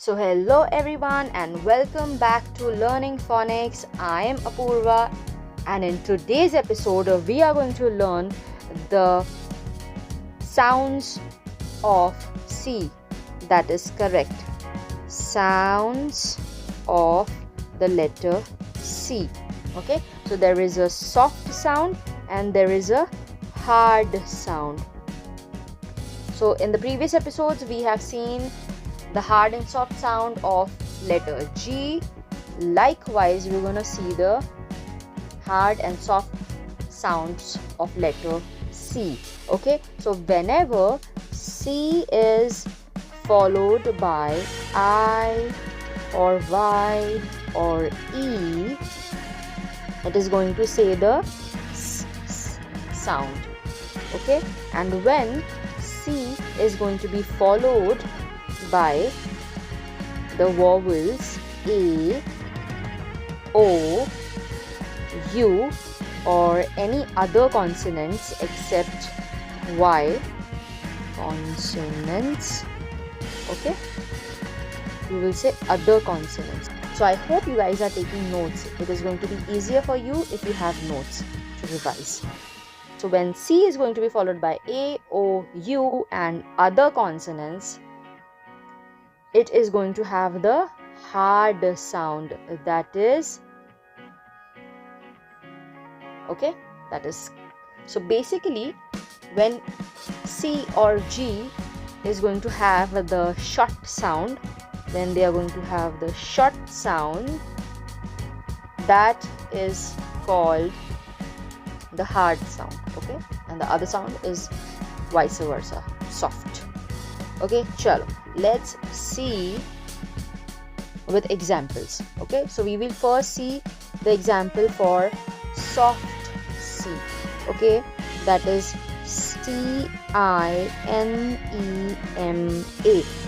So hello everyone and welcome back to Learning Phonics. I am Apurva and in today's episode we are going to learn the sounds of C. That is correct. Sounds of the letter C. Okay, so there is a soft sound and there is a hard sound. So in the previous episodes we have seen the hard and soft sound of letter G. Likewise, we're going to see the hard and soft sounds of letter C. Okay, so whenever C is followed by I or Y or E, it is going to say the S sound. Okay, and when C is going to be followed by the vowels A, O, U or any other consonants except Y consonants. Okay, we will say other consonants. So I hope you guys are taking notes. It is going to be easier for you if you have notes to revise. So when C is going to be followed by A, O, U and other consonants, it is going to have the hard sound, that is, okay, that is, so basically when C or G is going to have the short sound, then they are going to have the short sound, that is called the hard sound. Okay, and the other sound is vice versa, soft. Okay, chalo, let's see with examples. Okay, so we will first see the example for soft C. Okay, that is CINEMA.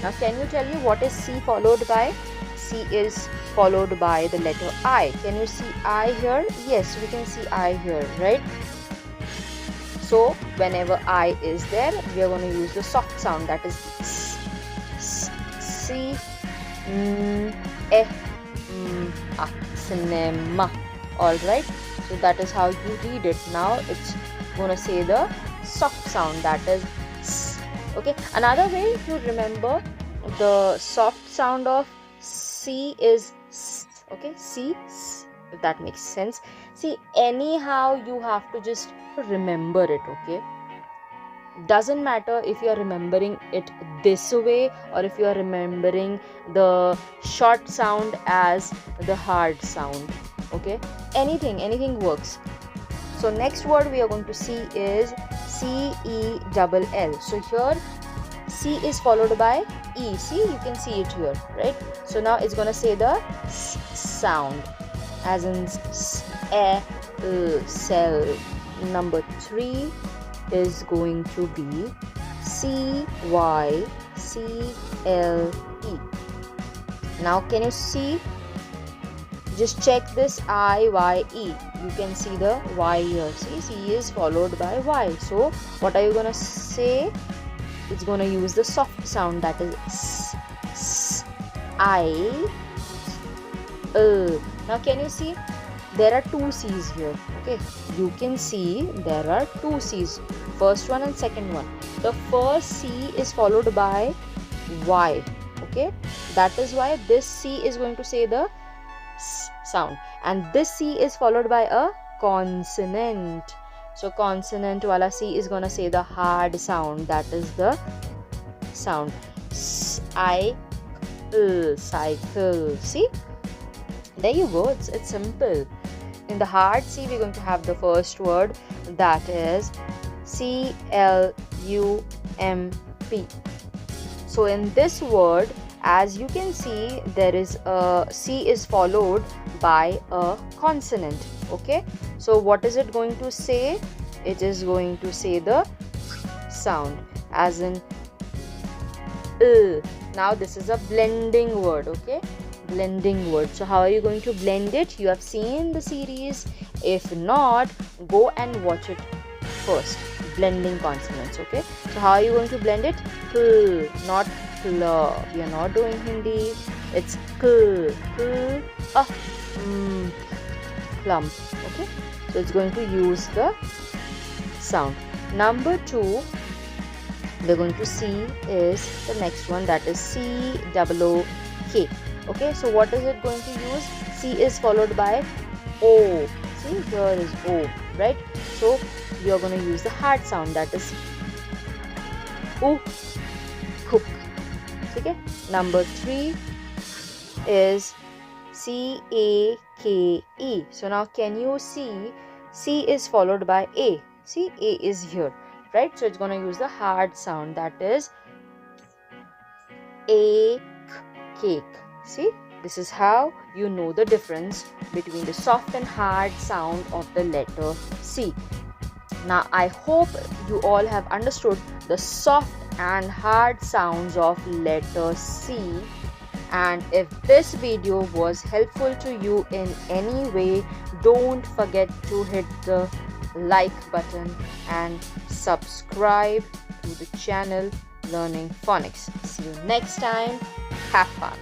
Now can you tell me what is C followed by? C is followed by the letter I. Can you see I here? Yes, we can see I here, right? So whenever I is there, we are going to use the soft sound, that is C, cinema. Alright, so that is how you read it. Now it's going to say the soft sound, that is S. Okay, another way to remember the soft sound of C is S. Okay, C, S, if that makes sense. See, anyhow you have to just remember it. Okay, doesn't matter if you are remembering it this way or if you are remembering the short sound as the hard sound. Okay, anything works. So next word we are going to see is CELL. So here C is followed by E. See, you can see it here, right? So now it's gonna say the S sound, as in cell. Number 3 is going to be CYCLE. Now can you see? Just check this IYE. You can see the Y here. See, C is followed by Y. So what are you gonna say? It's gonna use the soft sound, that is I. Now can you see? There are two C's here. Okay, you can see there are two C's, first one and second one. The first C is followed by Y. Okay, that is why this C is going to say the S sound, and this C is followed by a consonant. So consonant wala C is gonna say the hard sound, that is the sound cycle. See, there you go. It's simple. In the hard C, we're going to have the first word, that is CLUMP. So in this word, as you can see, there is a C is followed by a consonant. Okay, so what is it going to say? It is going to say the sound, as in Now this is a blending word. Okay, blending word. So how are you going to blend it? You have seen the series. If not, go and watch it first. Blending consonants. Okay, so how are you going to blend it? Not kl. We are not doing Hindi. It's kl, clump. Okay, so it's going to use the sound. Number 2 we're going to see is the next one, that is C-O-O-K. Okay, so what is it going to use? C is followed by O. See, here is O, right? So we are going to use the hard sound, that is U, cook. Okay, number 3 is C-A-K-E. So now can you see C is followed by A? See, A is here, right? So it's going to use the hard sound, that is a cake. See, this is how you know the difference between the soft and hard sound of the letter C. Now I hope you all have understood the soft and hard sounds of letter C. And if this video was helpful to you in any way, don't forget to hit the like button and subscribe to the channel Learning Phonics. See you next time. Have fun.